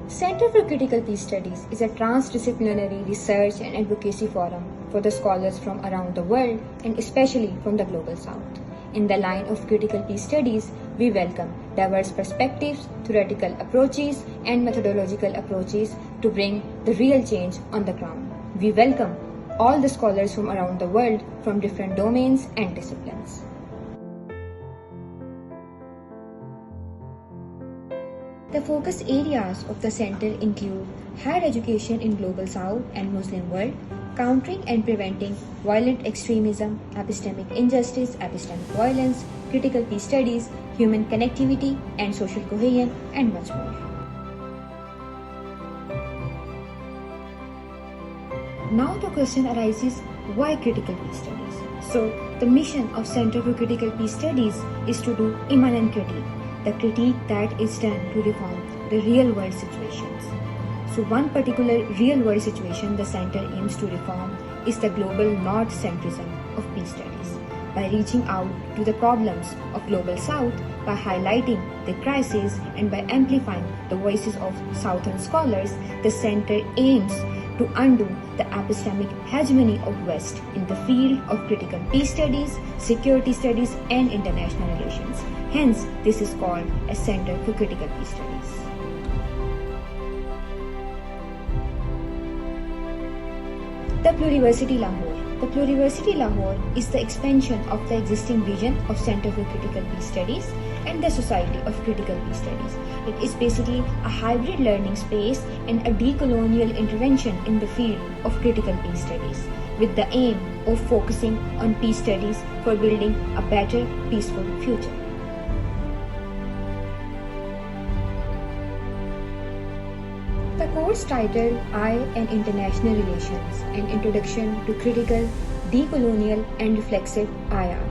Center for Critical Peace Studies is a transdisciplinary research and advocacy forum for the scholars from around the world and especially from the Global South. In the line of critical peace studies, we welcome diverse perspectives, theoretical approaches, and methodological approaches to bring the real change on the ground. We welcome all the scholars from around the world from different domains and disciplines. The focus areas of the center include higher education in Global South and Muslim world, countering and preventing violent extremism, epistemic injustice, epistemic violence, critical peace studies, human connectivity and social cohesion, and much more. Now the question arises, why critical peace studies? So the mission of Center for Critical Peace Studies is to do immanent critique, the critique that is done to reform the real world situations. So one particular real world situation the center aims to reform is the global north-centrism of peace studies. By reaching out to the problems of Global South, by highlighting the crises and by amplifying the voices of Southern scholars, the center aims to undo the epistemic hegemony of West in the field of critical peace studies, security studies, and international relations. Hence, this is called a Center for Critical Peace Studies. The Pluriversity Lahore. The Pluriversity Lahore is the expansion of the existing vision of Center for Critical Peace Studies and the Society of Critical Peace Studies. It is basically a hybrid learning space and a decolonial intervention in the field of critical peace studies, with the aim of focusing on peace studies for building a better, peaceful future. The course titled I and International Relations, an Introduction to Critical, Decolonial and Reflexive IR.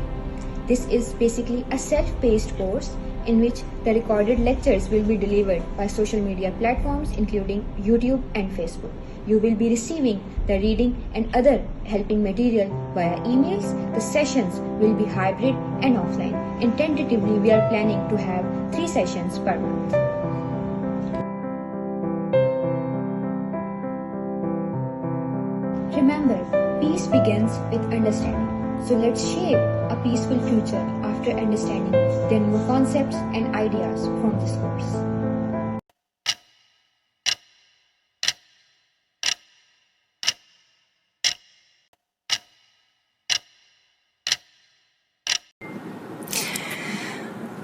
This is basically a self-paced course in which the recorded lectures will be delivered by social media platforms including YouTube and Facebook. You will be receiving the reading and other helping material via emails. The sessions will be hybrid and offline, and tentatively we are planning to have 3 sessions per month. Remember, peace begins with understanding. So let's shape a peaceful future after understanding the new concepts and ideas from this course.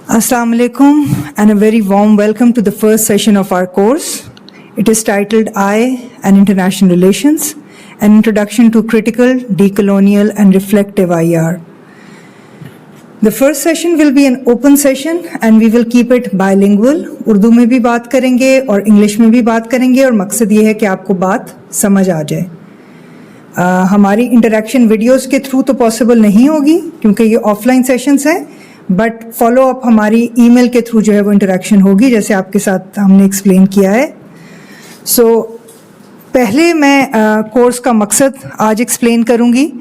Assalamu alaikum and a very warm welcome to the first session of our course. It is titled I and International Relations, an Introduction to Critical, Decolonial and Reflective IR. The first session will be an open session and we will keep it bilingual. Urdu में भी बात करेंगे और English में भी बात करेंगे और मकसद ये है कि आपको बात समझ आ जाए. हमारी इंटरैक्शन वीडियोस के थ्रू तो पॉसिबल नहीं होगी क्योंकि ये ऑफलाइन सेशंस हैं, बट फॉलो अप हमारी ईमेल के थ्रू जो है वो इंटरैक्शन होगी जैसे आपके साथ हमने एक्सप्लेन किया है. पहले मैं कोर्स का मकसद आज एक्सप्लेन करूंगी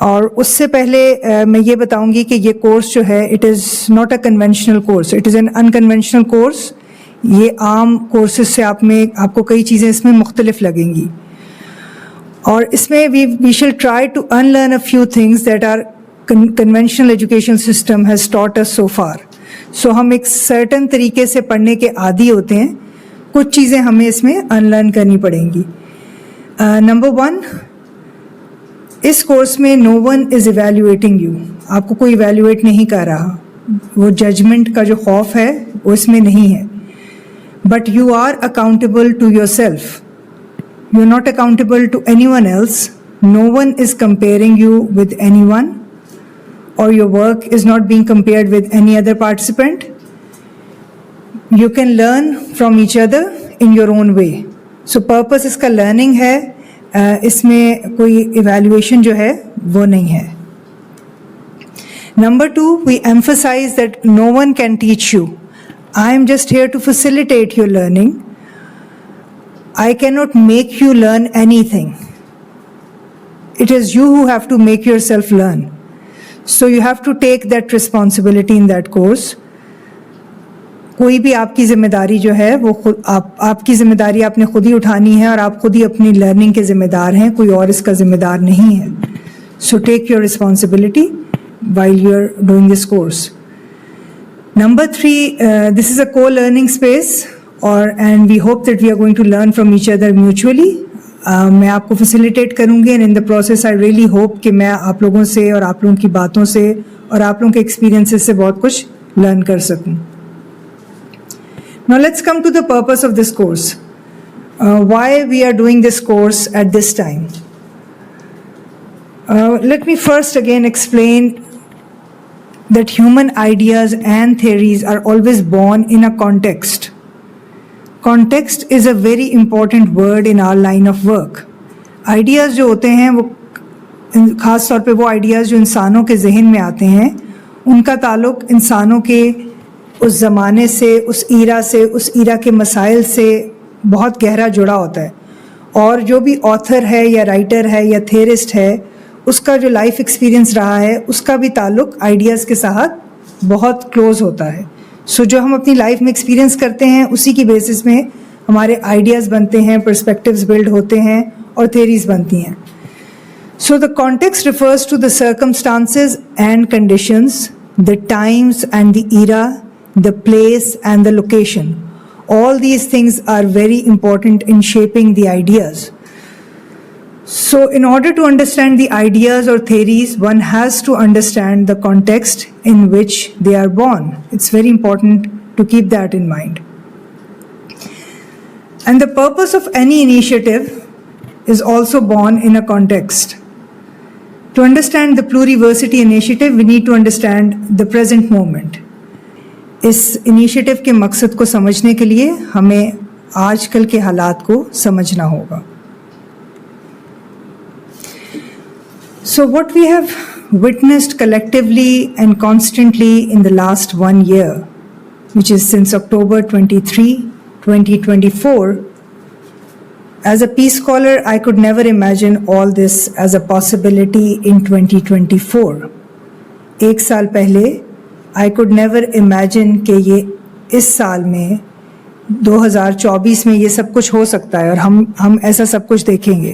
और उससे पहले मैं ये बताऊंगी कि ये कोर्स जो है it is not a conventional course, it is an unconventional course. ये आम कोर्सेज से आपको कई चीज़ें इसमें मुख्तलिफ लगेंगी और इसमें we shall try to unlearn a few things that are conventional education system has taught us so far. So हम एक सर्टन तरीके से पढ़ने के आदी होते हैं, कुछ चीज़ें हमें इसमें अनलर्न करनी पड़ेंगी. नंबर 1, इस कोर्स में no one is evaluating you. आपको कोई इवैल्यूएट नहीं कर रहा, वो जजमेंट का जो खौफ है वो इसमें नहीं है. But you are accountable to yourself, you are not accountable to anyone else. No one is comparing you with anyone और your work is not being compared with any other participant. You can learn from each other in your own way. So purpose इसका learning है, इसमें कोई evaluation जो है वो नहीं है. Number 2, we emphasize that no one can teach you. I am just here to facilitate your learning. I cannot make you learn anything. It is you who have to make yourself learn. So you have to take that responsibility in that course. कोई भी आपकी जिम्मेदारी जो है वो खुद आपकी जिम्मेदारी आपने खुद ही उठानी है और आप खुद ही अपनी लर्निंग के जिम्मेदार हैं, कोई और इसका जिम्मेदार नहीं है. So take your responsibility while you're doing this course. Number 3, this is a co-learning space and we hope that we are going to learn from each other mutually. मैं आपको facilitate करूँगी and in the process I really hope कि मैं आप लोगों से और आप लोगों की बातों से और आप लोगों के experiences से बहुत कुछ learn कर सकूँ. Now let's come to the purpose of this course. Why we are doing this course at this time. Let me first again explain that human ideas and theories are always born in a context. Context is a very important word in our line of work. Ideas जो होते हैं वो ख़ास तौर पे वो ideas जो इंसानों के जहन में आते हैं उनका ताल्लुक इंसानों के उस ज़माने से, उस ईरा के मसाइल से बहुत गहरा जुड़ा होता है. और जो भी ऑथर है या राइटर है या थेरिस्ट है उसका जो लाइफ एक्सपीरियंस रहा है उसका भी ताल्लुक आइडियाज़ के साथ बहुत क्लोज होता है. सो जो हम अपनी लाइफ में एक्सपीरियंस करते हैं उसी की बेसिस में हमारे आइडियाज़ बनते हैं, पर्सपेक्टिव्स बिल्ड होते हैं और थेरीज बनती हैं. So the context refers to the circumstances and conditions, the times and the era, the place and the location. All these things are very important in shaping the ideas. So in order to understand the ideas or theories, one has to understand the context in which they are born. It's very important to keep that in mind. And the purpose of any initiative is also born in a context. To understand the Pluriversity initiative, we need to understand the present moment. इस initiative के मकसद को समझने के लिए हमें आजकल के हालात को समझना होगा. So what we have witnessed collectively and constantly in the last 1 year, which is since October 23, 2024, as a peace scholar, I could never imagine all this as a possibility in 2024. एक साल पहले I could never imagine कि ये इस साल में 2024 में ये सब कुछ हो सकता है और हम ऐसा सब कुछ देखेंगे.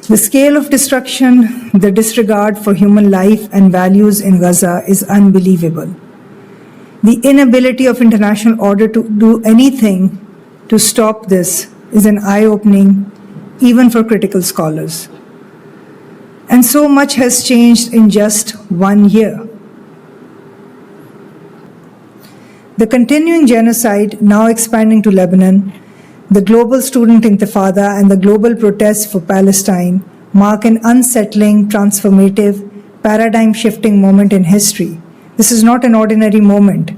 The scale of destruction, the disregard for human life and values in Gaza is unbelievable. The inability of international order to do anything to stop this is an eye-opening even for critical scholars. And so much has changed in just 1 year. The continuing genocide, now expanding to Lebanon, the global student intifada and the global protests for Palestine mark an unsettling, transformative, paradigm-shifting moment in history. This is not an ordinary moment.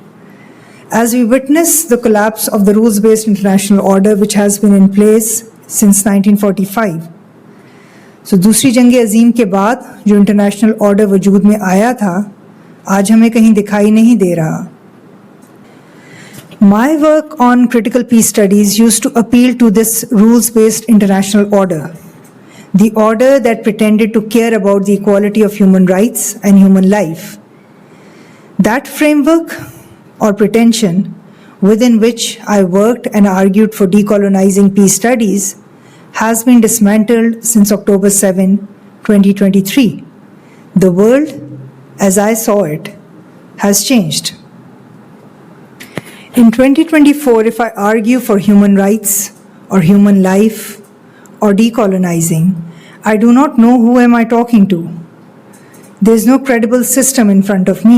As we witness the collapse of the rules-based international order which has been in place since 1945. So दूसरी जंग अजीम के बाद जो international order वजूद में आया था आज हमें कहीं दिखाई नहीं दे रहा. My work on critical peace studies used to appeal to this rules-based international order, the order that pretended to care about the equality of human rights and human life. That framework or pretension within which I worked and argued for decolonizing peace studies has been dismantled since October 7, 2023. The world, as I saw it, has changed. In 2024, if I argue for human rights or human life or decolonizing, I do not know who am I talking to. There is no credible system in front of me.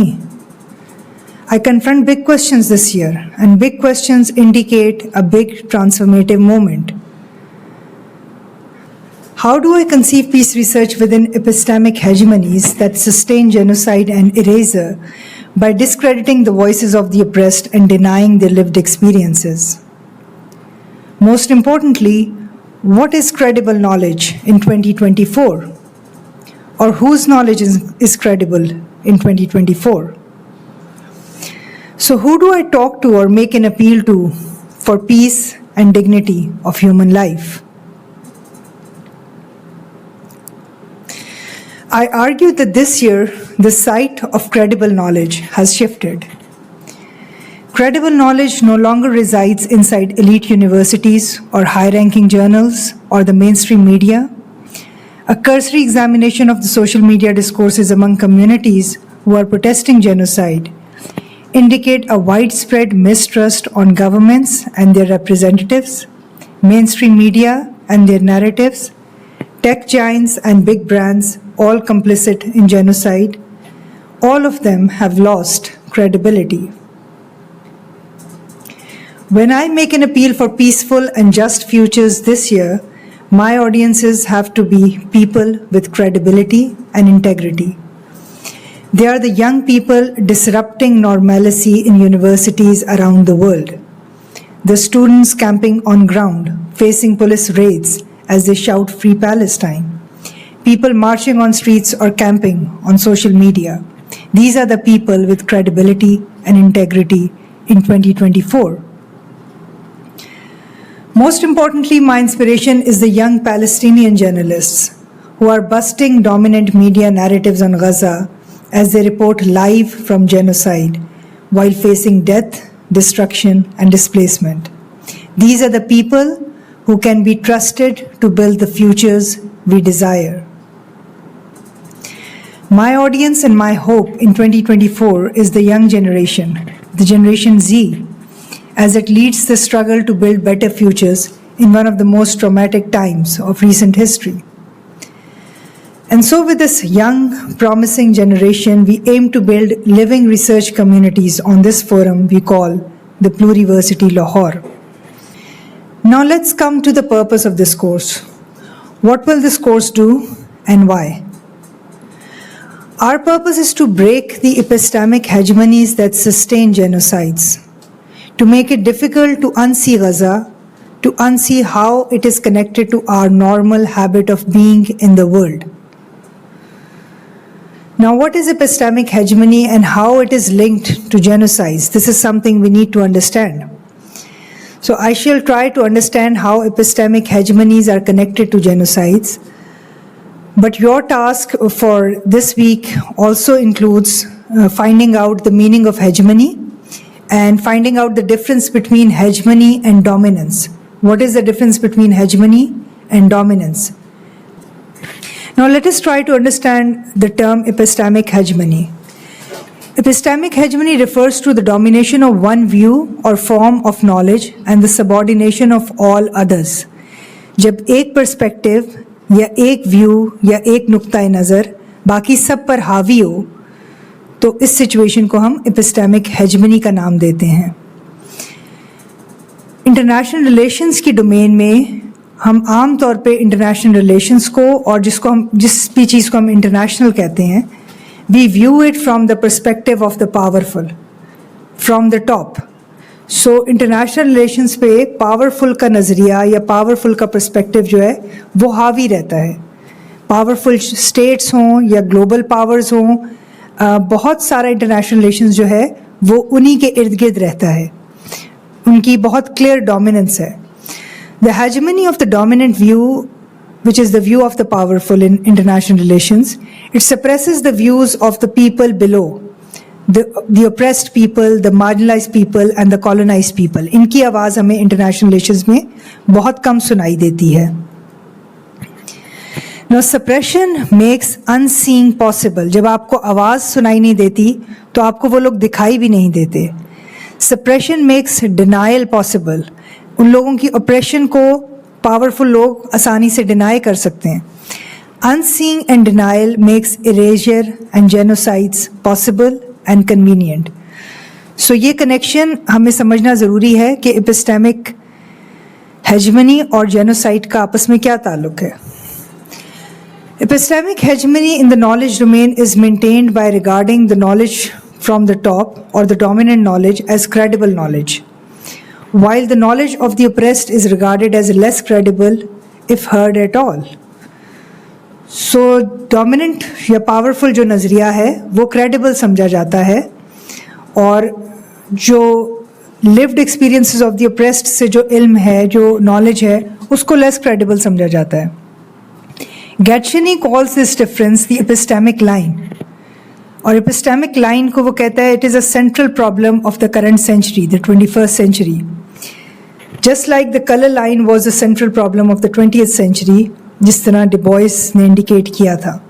I confront big questions this year, and big questions indicate a big transformative moment. How do I conceive peace research within epistemic hegemonies that sustain genocide and erasure by discrediting the voices of the oppressed and denying their lived experiences? Most importantly, what is credible knowledge in 2024? Or whose knowledge is credible in 2024? So who do I talk to or make an appeal to for peace and dignity of human life? I argue that this year, the site of credible knowledge has shifted. Credible knowledge no longer resides inside elite universities or high-ranking journals or the mainstream media. A cursory examination of the social media discourses among communities who are protesting genocide indicate a widespread mistrust on governments and their representatives, mainstream media and their narratives, tech giants and big brands, all complicit in genocide. All of them have lost credibility. When I make an appeal for peaceful and just futures this year, my audiences have to be people with credibility and integrity. They are the young people disrupting normalcy in universities around the world. The students camping on ground, facing police raids as they shout Free Palestine. People marching on streets or camping on social media. These are the people with credibility and integrity in 2024. Most importantly, my inspiration is the young Palestinian journalists who are busting dominant media narratives on Gaza as they report live from genocide while facing death, destruction, and displacement. These are the people who can be trusted to build the futures we desire. My audience and my hope in 2024 is the young generation, the Generation Z, as it leads the struggle to build better futures in one of the most traumatic times of recent history. And so with this young, promising generation, we aim to build living research communities on this forum we call the Pluriversity Lahore. Now let's come to the purpose of this course. What will this course do and why? Our purpose is to break the epistemic hegemonies that sustain genocides, to make it difficult to unsee Gaza, to unsee how it is connected to our normal habit of being in the world. Now, what is epistemic hegemony and how it is linked to genocides? This is something we need to understand. So I shall try to understand how epistemic hegemonies are connected to genocides. But your task for this week also includes finding out the meaning of hegemony and finding out the difference between hegemony and dominance. What is the difference between hegemony and dominance? Now let us try to understand the term epistemic hegemony. Epistemic hegemony refers to the domination of one view or form of knowledge and the subordination of all others. जब एक perspective या एक view या एक नुक्ता नज़र बाकी सब पर हावी हो तो इस सिचुएशन को हम एपिस्टेमिक हेजमनी का नाम देते हैं. इंटरनेशनल रिलेशंस की डोमेन में हम आम तौर पे इंटरनेशनल रिलेशंस को और जिस भी चीज़ को हम इंटरनेशनल कहते हैं we view it from the perspective of the powerful from the top. So international relations पे पावरफुल का नज़रिया या पावरफुल का पर्सपेक्टिव जो है वो हावी रहता है. पावरफुल स्टेट्स हों या ग्लोबल पावर्स हों, बहुत सारा इंटरनेशनल रिलेशंस जो है वो उन्हीं के इर्द गिर्द रहता है. उनकी बहुत क्लियर डोमिनेंस है. The hegemony of the dominant view which is the view of the powerful in international relations, it suppresses the views of the people below, the oppressed people, the marginalized people and the colonized people. इनकी आवाज़ हमें international relations में बहुत कम सुनाई देती है. Now suppression makes unseeing possible. जब आपको आवाज़ सुनाई नहीं देती तो आपको वो लोग दिखाई भी नहीं देते. Suppression makes denial possible. उन लोगों की oppression को पावरफुल लोग आसानी से डिनाई कर सकते हैं. Unseeing and denial makes erasure and genocides possible and convenient. So ये कनेक्शन हमें समझना ज़रूरी है कि एपिस्टेमिक हेजमनी और जेनोसाइड का आपस में क्या ताल्लुक है. Epistemic hegemony in the knowledge domain is maintained by regarding the knowledge from the top or the dominant knowledge as credible knowledge, while the knowledge of the oppressed is regarded as less credible if heard at all. So dominant या powerful जो नज़रिया है वो credible समझा जाता है और जो lived experiences of the oppressed से जो इल्म है, जो knowledge है, उसको less credible समझा जाता है. Gatcheny calls this difference the epistemic line. और एपिस्टेमिक लाइन को वो कहता है, it is a central problem of the current century, the 21st century. Just like the color line was a central problem of the 20th century, जिस तरह Du Bois ने indicate किया था.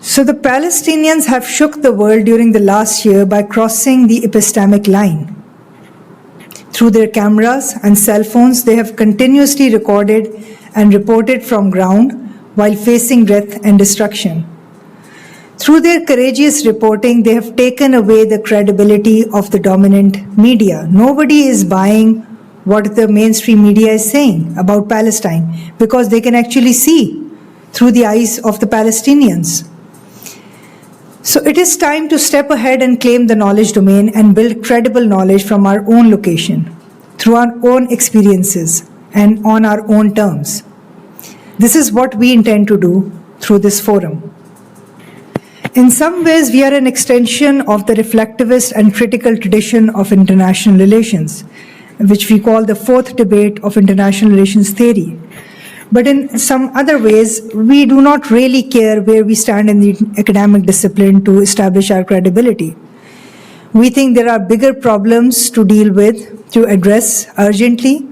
So the Palestinians have shook the world during the last year by crossing the epistemic line. Through their cameras and cell phones, they have continuously recorded and reported from ground while facing death and destruction. Through their courageous reporting, they have taken away the credibility of the dominant media. Nobody is buying what the mainstream media is saying about Palestine because they can actually see through the eyes of the Palestinians. So it is time to step ahead and claim the knowledge domain and build credible knowledge from our own location, through our own experiences and on our own terms. This is what we intend to do through this forum. In some ways, we are an extension of the reflectivist and critical tradition of international relations, which we call the fourth debate of international relations theory. But in some other ways, we do not really care where we stand in the academic discipline to establish our credibility. We think there are bigger problems to deal with, to address urgently,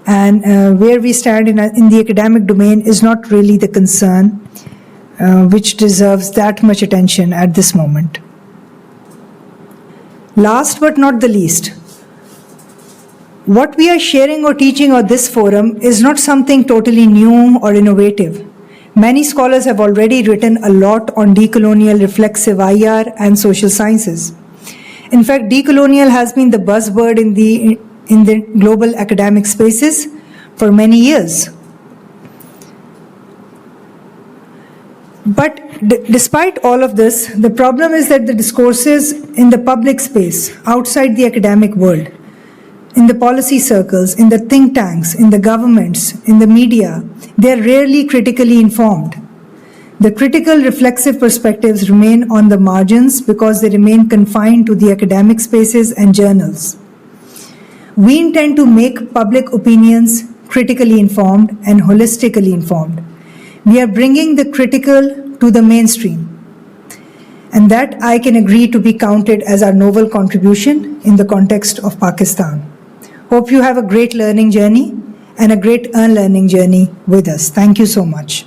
and where we stand in the academic domain is not really the concern which deserves that much attention at this moment. Last but not the least, what we are sharing or teaching on this forum is not something totally new or innovative. Many scholars have already written a lot on decolonial reflexive IR and social sciences. In fact, decolonial has been the buzzword in the global academic spaces for many years. But despite all of this, the problem is that the discourses in the public space, outside the academic world, in the policy circles, in the think tanks, in the governments, in the media, they are rarely critically informed. The critical reflexive perspectives remain on the margins because they remain confined to the academic spaces and journals. We intend to make public opinions critically informed and holistically informed. We are bringing the critical to the mainstream. And that I can agree to be counted as our novel contribution in the context of Pakistan. Hope you have a great learning journey and a great unlearning journey with us. Thank you so much.